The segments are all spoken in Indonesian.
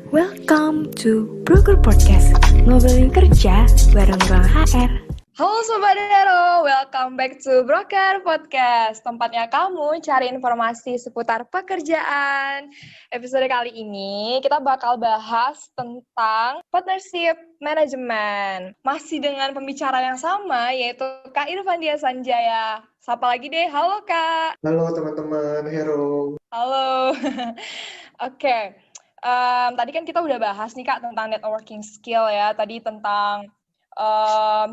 Welcome to Broker Podcast, ngobrolin kerja bareng Ruang HR. Halo Sobat Hero, welcome back to Broker Podcast, tempatnya kamu cari informasi seputar pekerjaan. Episode kali ini kita bakal bahas tentang partnership management. Masih dengan pembicara yang sama, yaitu Kak Irfandia Sanjaya. Sapa lagi deh, halo Kak. Halo teman-teman Hero. Halo. Oke. Tadi kan kita udah bahas nih Kak tentang networking skill ya. Tadi tentang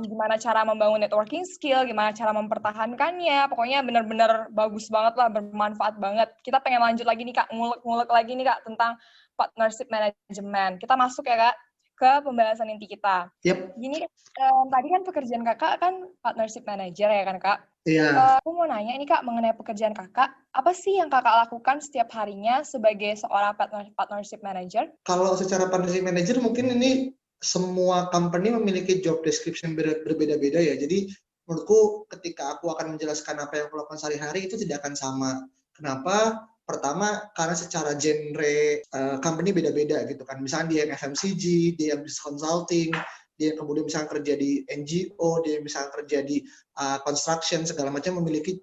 gimana cara membangun networking skill, gimana cara mempertahankannya. Pokoknya benar-benar bagus banget lah, bermanfaat banget. Kita pengen lanjut lagi nih Kak, ngulek-ngulek lagi nih Kak tentang partnership management. Kita masuk ya Kak ke pembahasan inti kita. Yep. Gini, tadi kan pekerjaan Kakak kan partnership manager ya kan Kak? Iya. Aku mau nanya ini Kak, mengenai pekerjaan Kakak, apa sih yang Kakak lakukan setiap harinya sebagai seorang partnership manager? Kalau secara partnership manager mungkin ini semua company memiliki job description berbeda-beda ya. Jadi menurutku ketika aku akan menjelaskan apa yang aku lakukan sehari-hari itu tidak akan sama. Kenapa? Pertama, karena secara genre company beda-beda gitu kan. Misalnya dia yang FMCG, dia yang business consulting, dia yang kemudian misalnya kerja di NGO, dia yang misalnya kerja di construction, segala macam memiliki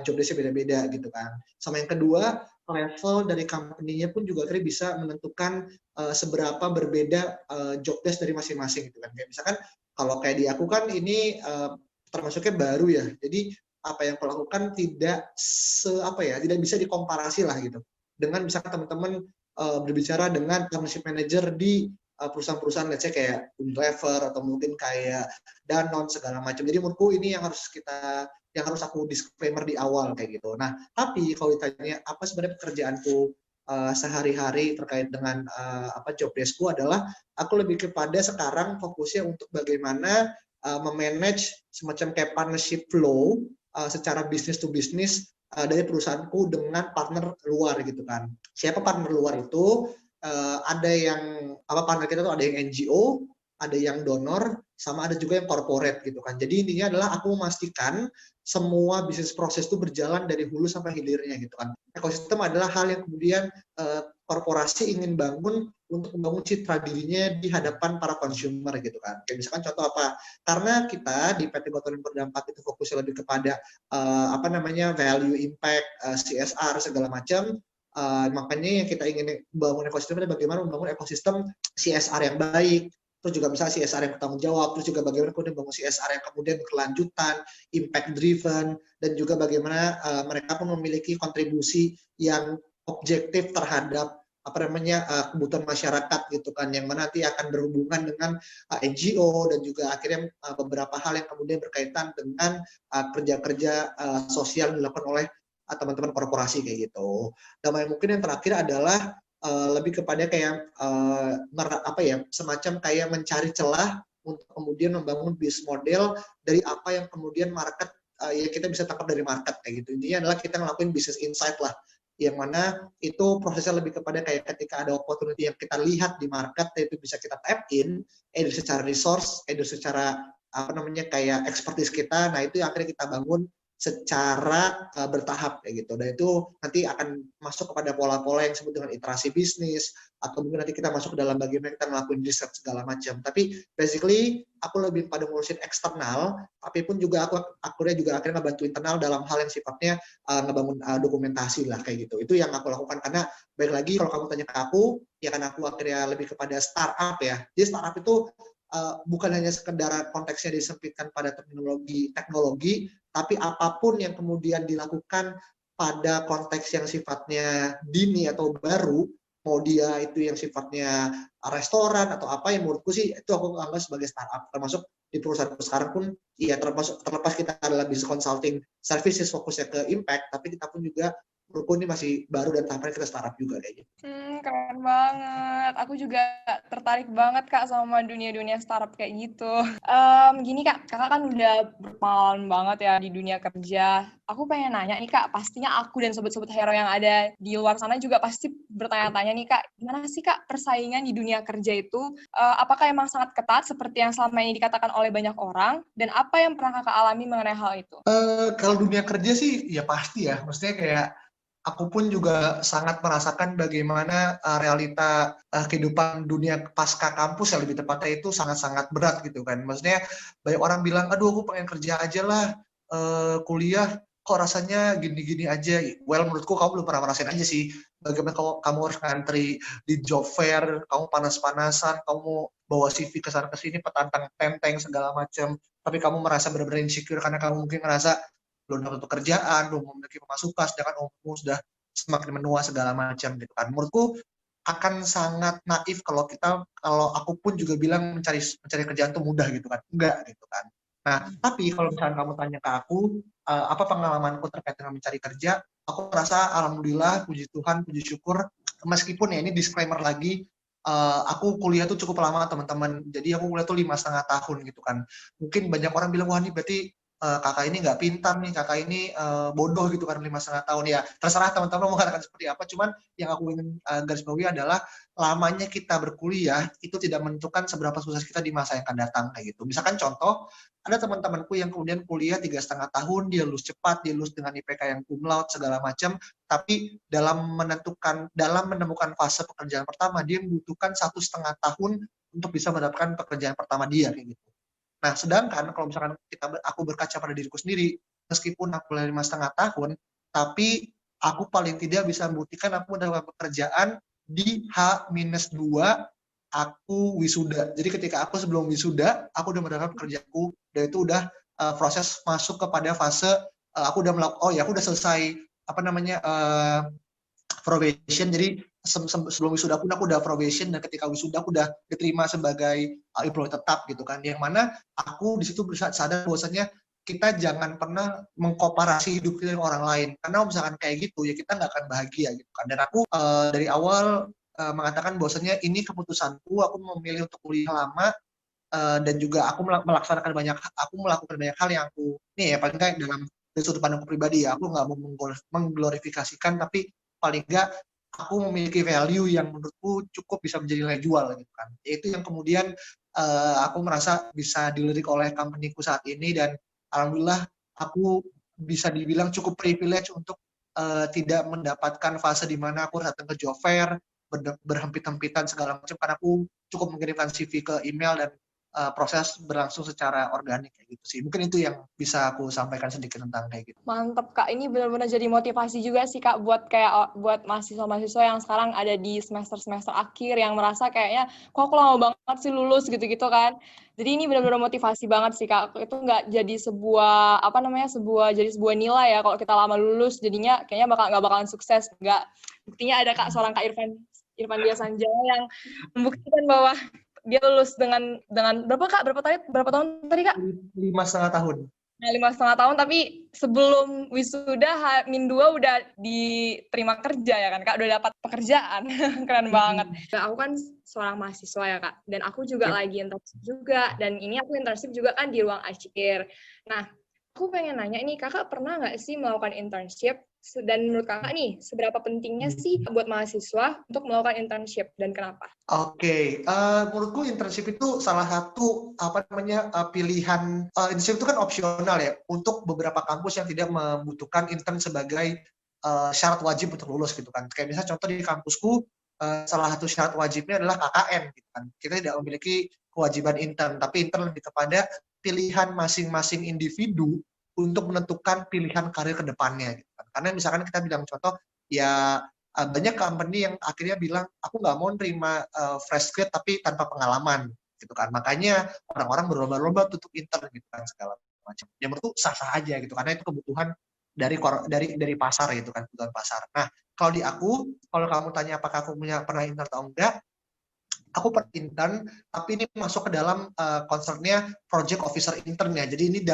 job desk beda-beda gitu kan. Sama yang kedua, level dari company-nya pun juga akhirnya bisa menentukan seberapa berbeda job desk dari masing-masing gitu kan. Kayak misalkan kalau kayak di aku kan ini termasuknya baru ya. Jadi apa yang aku lakukan tidak tidak bisa dikomparasi lah gitu. Dengan misalkan teman-teman berbicara dengan partnership manager di perusahaan-perusahaan let's say kayak Unilever atau mungkin kayak Danone segala macam. Jadi menurutku ini yang harus aku disclaimer di awal kayak gitu. Nah, tapi kalau ditanya apa sebenarnya pekerjaanku sehari-hari terkait dengan job deskku adalah aku lebih kepada sekarang fokusnya untuk bagaimana memanage semacam kayak partnership flow secara business to business dari perusahaanku dengan partner luar gitu kan. Siapa partner luar itu? Ada yang partner kita tuh ada yang NGO, ada yang donor, sama ada juga yang corporate gitu kan. Jadi intinya adalah aku memastikan semua bisnis proses itu berjalan dari hulu sampai hilirnya gitu kan. Ekosistem adalah hal yang kemudian korporasi ingin bangun untuk membangun citra dirinya di hadapan para consumer gitu kan. Kayak misalkan contoh apa? Karena kita di PT Gotoran Berdampak itu fokusnya lebih kepada value impact, CSR segala macam. Makanya yang kita ingin bangun ekosistem adalah bagaimana membangun ekosistem CSR yang baik, terus juga misalnya CSR yang bertanggung jawab, terus juga bagaimana kemudian membangun CSR yang kemudian berkelanjutan, impact driven, dan juga bagaimana mereka pun memiliki kontribusi yang objektif terhadap kebutuhan masyarakat gitu kan, yang mana nanti akan berhubungan dengan NGO dan juga akhirnya beberapa hal yang kemudian berkaitan dengan kerja-kerja sosial yang dilakukan oleh teman-teman korporasi kayak gitu. Dan mungkin yang terakhir adalah lebih kepada kayak semacam kayak mencari celah untuk kemudian membangun bisnis model dari apa yang kemudian market yang kita bisa tangkap dari market kayak gitu. Intinya adalah kita ngelakuin business insight lah, yang mana itu prosesnya lebih kepada kayak ketika ada opportunity yang kita lihat di market, itu bisa kita tap in, either secara resource, either secara kayak expertise kita. Nah itu yang akhirnya kita bangun secara bertahap kayak gitu. Dan itu nanti akan masuk kepada pola-pola yang disebut dengan iterasi bisnis, atau mungkin nanti kita masuk ke dalam bagaimana kita ngelakuin riset segala macam. Tapi basically aku lebih pada ngurusin eksternal, tapi pun juga aku akhirnya ngebantu internal dalam hal yang sifatnya ngebangun dokumentasi lah kayak gitu. Itu yang aku lakukan, karena balik lagi kalau kamu tanya ke aku, ya kan aku akhirnya lebih kepada startup ya. Jadi startup itu bukan hanya sekedar konteksnya disempitkan pada terminologi teknologi, tapi apapun yang kemudian dilakukan pada konteks yang sifatnya dini atau baru, mau dia itu yang sifatnya restoran atau apa, yang menurutku sih itu aku anggap sebagai startup. Termasuk di perusahaan sekarang pun ya terlepas kita adalah business consulting services fokusnya ke impact, tapi kita pun juga menurutku ini masih baru dan tahapannya kita startup juga kayaknya. Keren banget. Aku juga tertarik banget Kak sama dunia-dunia startup kayak gitu. Gini Kak, Kakak kan udah berpengalaman banget ya di dunia kerja. Aku pengen nanya nih Kak, pastinya aku dan sobat-sobat hero yang ada di luar sana juga pasti bertanya-tanya nih Kak, gimana sih Kak persaingan di dunia kerja itu? Apakah emang sangat ketat seperti yang selama ini dikatakan oleh banyak orang? Dan apa yang pernah Kakak alami mengenai hal itu? Kalau dunia kerja sih ya pasti ya, maksudnya kayak aku pun juga sangat merasakan bagaimana realita kehidupan dunia pasca kampus yang lebih tepatnya itu sangat-sangat berat gitu kan. Maksudnya banyak orang bilang, aduh aku pengen kerja aja lah, kuliah kok rasanya gini-gini aja. Well, menurutku kamu belum pernah merasain aja sih. Bagaimana kamu harus ngantri di job fair, kamu panas-panasan, kamu bawa CV ke sana ke sini, petantang tenteng segala macam. Tapi kamu merasa benar-benar insecure karena kamu mungkin ngerasa belum dapat pekerjaan, belum memiliki pemasukan, sedangkan umurmu sudah semakin menua segala macam gitu kan. Menurutku akan sangat naif kalau aku pun juga bilang mencari kerjaan itu mudah gitu kan. Enggak gitu kan. Nah, tapi kalau misalnya kamu tanya ke aku, apa pengalamanku terkait dengan mencari kerja, aku merasa alhamdulillah, puji Tuhan, puji syukur, meskipun ya ini disclaimer lagi, aku kuliah tuh cukup lama teman-teman, jadi aku kuliah tuh 5,5 tahun gitu kan. Mungkin banyak orang bilang, wah ini berarti kakak ini nggak pintar nih, kakak ini bodoh gitu kan 5,5 tahun. Ya terserah teman-teman mau mengatakan seperti apa, cuman yang aku ingin garis bawahi adalah lamanya kita berkuliah itu tidak menentukan seberapa sukses kita di masa yang akan datang kayak gitu. Misalkan contoh, ada teman-temanku yang kemudian kuliah 3,5 tahun, dia lulus cepat, dia lulus dengan IPK yang cum laude segala macam, tapi dalam menemukan fase pekerjaan pertama, dia membutuhkan 1,5 tahun untuk bisa mendapatkan pekerjaan pertama dia kayak gitu. Nah, sedangkan kalau misalkan aku berkaca pada diriku sendiri, meskipun aku kuliah 5,5 tahun, tapi aku paling tidak bisa membuktikan aku mendapatkan pekerjaan di H-2 aku wisuda. Jadi ketika aku sebelum wisuda, aku udah mendapatkan pekerjaanku, dan itu udah proses masuk kepada fase aku udah selesai probation. Jadi sebelum wisuda pun aku udah probation, dan ketika wisuda aku udah diterima sebagai employee tetap gitu kan. Yang mana aku di situ sadar bahwasanya kita jangan pernah mengkomparasi hidup kita dengan orang lain, karena kalau misalkan kayak gitu ya kita nggak akan bahagia gitu kan. Dan aku dari awal mengatakan bahwasanya ini keputusanku, aku memilih untuk kuliah lama, dan juga aku melakukan banyak hal yang aku nih ya paling nggak dalam dari sudut pandangku pribadi ya, aku nggak mau mengglorifikasikan, tapi paling nggak aku memiliki value yang menurutku cukup bisa menjadi nilai jual gitu kan. Yaitu yang kemudian aku merasa bisa dilirik oleh company-ku saat ini, dan alhamdulillah aku bisa dibilang cukup privilege untuk tidak mendapatkan fase di mana aku datang ke job fair, berhempit-hempitan segala macam, karena aku cukup mengirimkan CV ke email dan proses berlangsung secara organik kayak gitu sih. Mungkin itu yang bisa aku sampaikan sedikit tentang kayak gitu. Mantep Kak, ini benar-benar jadi motivasi juga sih Kak buat mahasiswa-mahasiswa yang sekarang ada di semester-semester akhir yang merasa kayaknya kok aku lama banget sih lulus gitu-gitu kan. Jadi ini benar-benar motivasi banget sih Kak. Itu nggak jadi sebuah jadi sebuah nilai ya kalau kita lama lulus, jadinya kayaknya nggak bakalan sukses. Nggak. Buktinya ada Kak seorang Kak Irfan Dia Sanjaya yang membuktikan bahwa dia lulus dengan berapa tahun tadi Kak? 5,5 tahun. Nah, 5,5 tahun, tapi sebelum wisuda H-2 udah diterima kerja ya kan Kak, udah dapat pekerjaan. Keren banget. Aku kan seorang mahasiswa ya Kak, dan aku juga lagi internship juga, dan ini aku internship juga kan di ruang asyir. Nah, aku pengen nanya ini, Kakak pernah nggak sih melakukan internship? Dan menurut Kakak nih, seberapa pentingnya sih buat mahasiswa untuk melakukan internship, dan kenapa? Oke, menurutku internship itu salah satu pilihan. Internship itu kan opsional ya untuk beberapa kampus yang tidak membutuhkan intern sebagai syarat wajib untuk lulus gitu kan. Kayak misalnya contoh di kampusku, salah satu syarat wajibnya adalah KKN gitu kan. Kita tidak memiliki kewajiban intern, tapi intern lebih kepada pilihan masing-masing individu untuk menentukan pilihan karir ke depannya gitu kan. Karena misalkan kita bilang contoh ya, banyak company yang akhirnya bilang aku nggak mau nerima fresh grade tapi tanpa pengalaman gitu kan. Makanya orang-orang berlomba-lomba tutup intern gitu kan segala macam. Ya menurutku sah-sah aja gitu, karena itu kebutuhan dari pasar gitu kan, kebutuhan pasar. Nah, kalau di aku, kalau kamu tanya apakah aku pernah intern atau enggak, aku pernah intern, tapi ini masuk ke dalam concernnya project officer intern ya. Jadi ini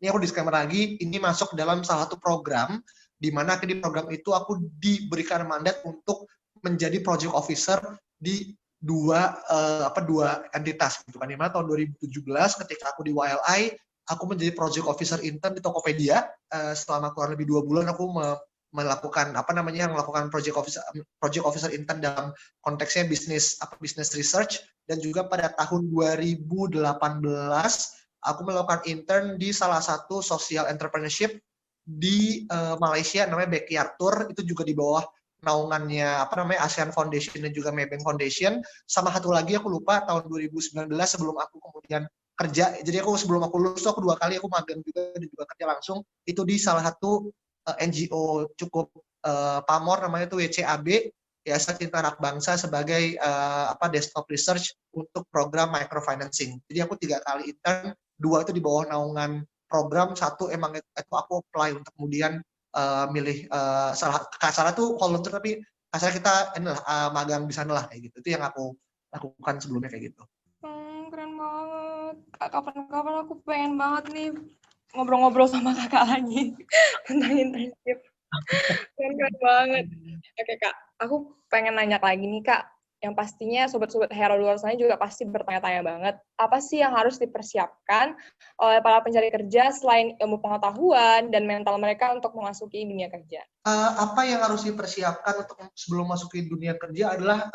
aku disclaimer lagi, ini masuk dalam salah satu program di mana di program itu aku diberikan mandat untuk menjadi project officer di dua entitas gitu kan. Di mana tahun 2017 ketika aku di YLI, aku menjadi project officer intern di Tokopedia. Selama kurang lebih 2 bulan aku melakukan project officer intern dalam konteksnya business research. Dan juga pada tahun 2018 aku melakukan intern di salah satu social entrepreneurship di Malaysia namanya Backyard Tour, itu juga di bawah naungannya ASEAN Foundation dan juga Maybank Foundation. Sama satu lagi aku lupa, tahun 2019 sebelum aku kemudian kerja. Jadi sebelum aku lulus aku 2 kali aku magang juga dan juga kerja langsung itu di salah satu NGO cukup pamor, namanya itu WCAB, Yayasan Cinta Anak Bangsa, sebagai desktop research untuk program microfinancing. Jadi aku 3 kali intern, 2 itu di bawah naungan program, 1 emang itu aku apply untuk kemudian milih kasarnya tuh volunteer, tapi kasarnya kita magang di sana lah kayak gitu. Itu yang aku lakukan sebelumnya kayak gitu. Keren banget. Kapan-kapan aku pengen banget nih ngobrol-ngobrol sama kakak lagi tentang internship. Keren banget. Oke Kak, aku pengen nanya lagi nih Kak, yang pastinya sobat-sobat hero luar sana juga pasti bertanya-tanya banget, apa sih yang harus dipersiapkan oleh para pencari kerja selain ilmu pengetahuan dan mental mereka untuk memasuki dunia kerja? Apa yang harus dipersiapkan untuk sebelum masuki dunia kerja adalah,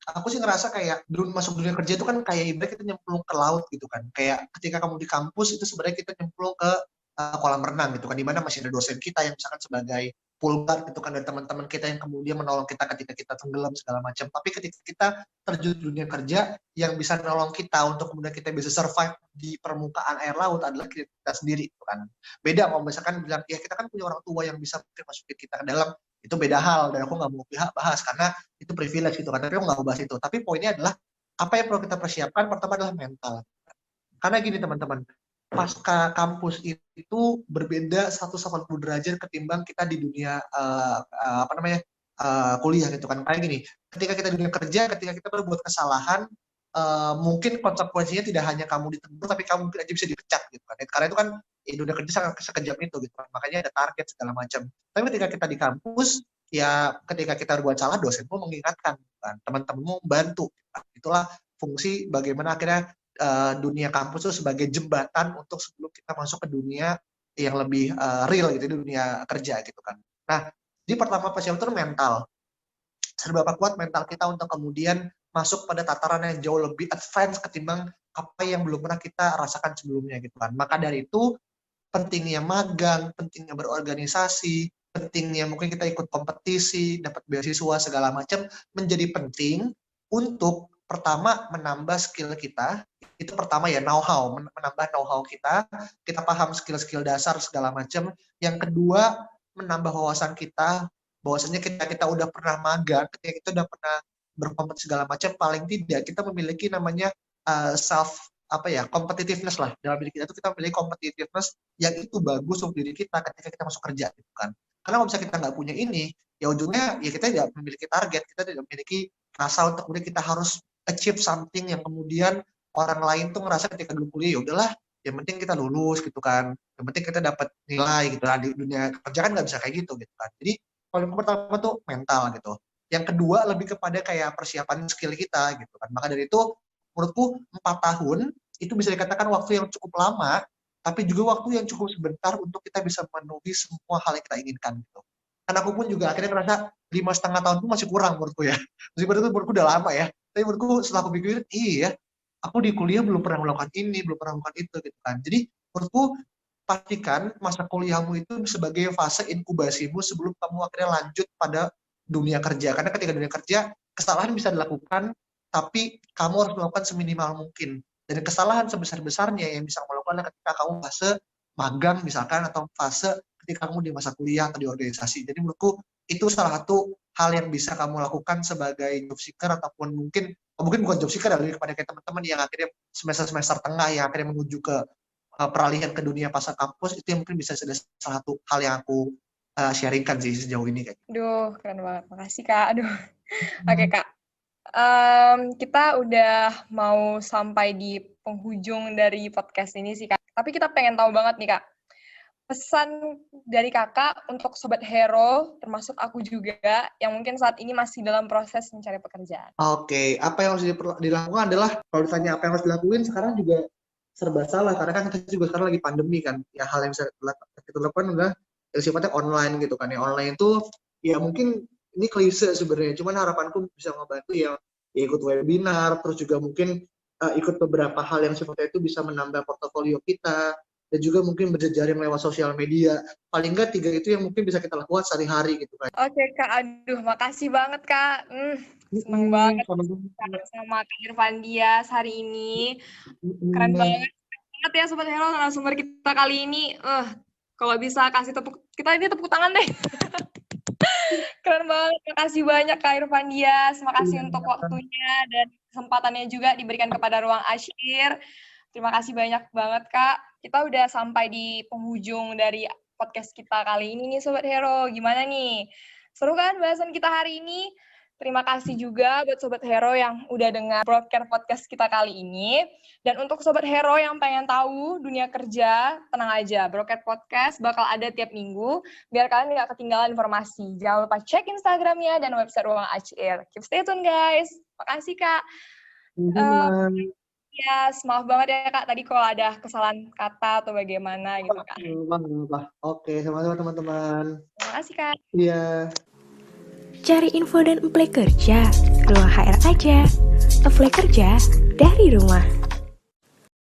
aku sih ngerasa kayak masuk dunia kerja itu kan kayak ibarat kita nyemplung ke laut gitu kan. Kayak ketika kamu di kampus itu sebenarnya kita nyemplung ke kolam renang gitu kan, dimana masih ada dosen kita yang misalkan sebagai pool guard gitu kan, dan teman-teman kita yang kemudian menolong kita ketika kita tenggelam segala macam. Tapi ketika kita terjun di dunia kerja, yang bisa menolong kita untuk kemudian kita bisa survive di permukaan air laut adalah kita sendiri gitu kan. Beda kalau misalkan bilang, ya kita kan punya orang tua yang bisa masukin kita ke dalam, itu beda hal, dan aku nggak mau bahas karena itu privilege gitu kan, tapi aku nggak mau bahas itu. Tapi poinnya adalah, apa yang perlu kita persiapkan, pertama adalah mental. Karena gini teman-teman, pasca kampus itu berbeda 180 derajat ketimbang kita di dunia kuliah gitu kan. Kayak gini, ketika kita di dunia kerja, ketika kita berbuat kesalahan, mungkin konsekuensinya tidak hanya kamu ditegur, tapi kamu mungkin aja bisa dipecat gitu kan. Karena itu kan dunia kerja sangat sekejam itu gitu kan. Makanya ada target segala macam. Tapi ketika kita di kampus, ya ketika kita berbuat salah, dosen pun mengingatkan kan, teman-temanmu membantu. Itulah fungsi bagaimana akhirnya dunia kampus itu sebagai jembatan untuk sebelum kita masuk ke dunia yang lebih real gitu, dunia kerja gitu kan. Nah, jadi pertama persiapan itu mental. Seberapa kuat mental kita untuk kemudian masuk pada tataran yang jauh lebih advance ketimbang apa yang belum pernah kita rasakan sebelumnya gitu kan. Maka dari itu pentingnya magang, pentingnya berorganisasi, pentingnya mungkin kita ikut kompetisi, dapat beasiswa segala macam menjadi penting untuk pertama menambah skill kita. Itu pertama ya, know-how, menambah know-how kita paham skill-skill dasar segala macam. Yang kedua, menambah wawasan kita, bahwasanya kita udah pernah magang, ketika kita udah pernah berkompetisi segala macam, paling tidak kita memiliki namanya competitiveness lah. Dalam diri kita itu kita memiliki competitiveness yang itu bagus untuk diri kita ketika kita masuk kerja gitu kan. Karena kalau misalnya kita nggak punya ini, ya ujungnya ya kita tidak memiliki target, kita tidak memiliki rasa untuk kemudian kita harus achieve something yang kemudian orang lain tuh ngerasa ketika dulu kuliah, ya udahlah, yang penting kita lulus gitu kan, yang penting kita dapat nilai gitu lah. Di dunia kerja kan nggak bisa kayak gitu kan. Jadi paling pertama tuh mental gitu. Yang kedua lebih kepada kayak persiapan skill kita gitu kan. Maka dari itu menurutku 4 tahun itu bisa dikatakan waktu yang cukup lama, tapi juga waktu yang cukup sebentar untuk kita bisa memenuhi semua hal yang kita inginkan gitu. Karena aku pun juga akhirnya ngerasa 5,5 tahun pun masih kurang menurutku ya. Meskipun itu menurutku udah lama ya, tapi menurutku setelah aku pikir, iya, aku di kuliah belum pernah melakukan ini, belum pernah melakukan itu gitu kan. Jadi menurutku pastikan masa kuliahmu itu sebagai fase inkubasimu sebelum kamu akhirnya lanjut pada dunia kerja. Karena ketika dunia kerja, kesalahan bisa dilakukan, tapi kamu harus melakukan seminimal mungkin. Dan kesalahan sebesar-besarnya yang bisa kamu lakukan adalah ketika kamu fase magang misalkan, atau fase ketika kamu di masa kuliah atau di organisasi. Jadi menurutku itu salah satu hal yang bisa kamu lakukan sebagai job seeker, ataupun mungkin bukan job seeker, lebih kepada kayak teman-teman yang akhirnya semester tengah yang akhirnya menuju ke peralihan ke dunia pasca kampus. Itu yang mungkin bisa salah satu hal yang aku sharingkan sih sejauh ini kayak. Aduh, keren banget. Makasih Kak. Aduh. Oke Kak. Kita udah mau sampai di penghujung dari podcast ini sih Kak. Tapi kita pengen tahu banget nih Kak, pesan dari Kakak untuk Sobat Hero, termasuk aku juga, yang mungkin saat ini masih dalam proses mencari pekerjaan. Oke, apa yang harus dilakukan adalah, kalau ditanya apa yang harus dilakuin, sekarang juga serba salah, karena kan kita juga sekarang lagi pandemi kan. Ya hal yang bisa kita lakukan adalah yang sifatnya online gitu kan. Ya online itu ya mungkin ini klise sebenarnya, cuman harapanku bisa membantu ya ikut webinar, terus juga mungkin ikut beberapa hal yang sifatnya itu bisa menambah portofolio kita, dan juga mungkin berjejaring lewat sosial media. Paling nggak 3 itu yang mungkin bisa kita lakukan sehari-hari gitu kan. Oke Kak, aduh makasih banget Kak. Seneng banget sama Kak Irfan Dias hari ini. Keren banget ya Sobat Hero, narasumber kita kali ini. Kalau bisa kasih kita ini tepuk tangan deh. Keren banget, makasih banyak Kak Irfan Dias. Makasih untuk waktunya dan kesempatannya juga diberikan kepada Ruang Asyir. Terima kasih banyak banget Kak. Kita udah sampai di penghujung dari podcast kita kali ini nih Sobat Hero. Gimana nih? Seru kan bahasan kita hari ini? Terima kasih juga buat Sobat Hero yang udah dengar broadcast podcast kita kali ini. Dan untuk Sobat Hero yang pengen tahu dunia kerja, tenang aja. Broadcast podcast bakal ada tiap minggu, biar kalian nggak ketinggalan informasi. Jangan lupa cek Instagramnya dan website Ruang Asyir. Keep stay tune guys. Makasih Kak. Yes, maaf banget ya Kak, tadi kalau ada kesalahan kata atau bagaimana gitu Kak. Oke, sama-sama teman-teman. Terima kasih Kak. Iya. Cari info dan apply kerja, Ruang HR aja. Apply kerja dari rumah.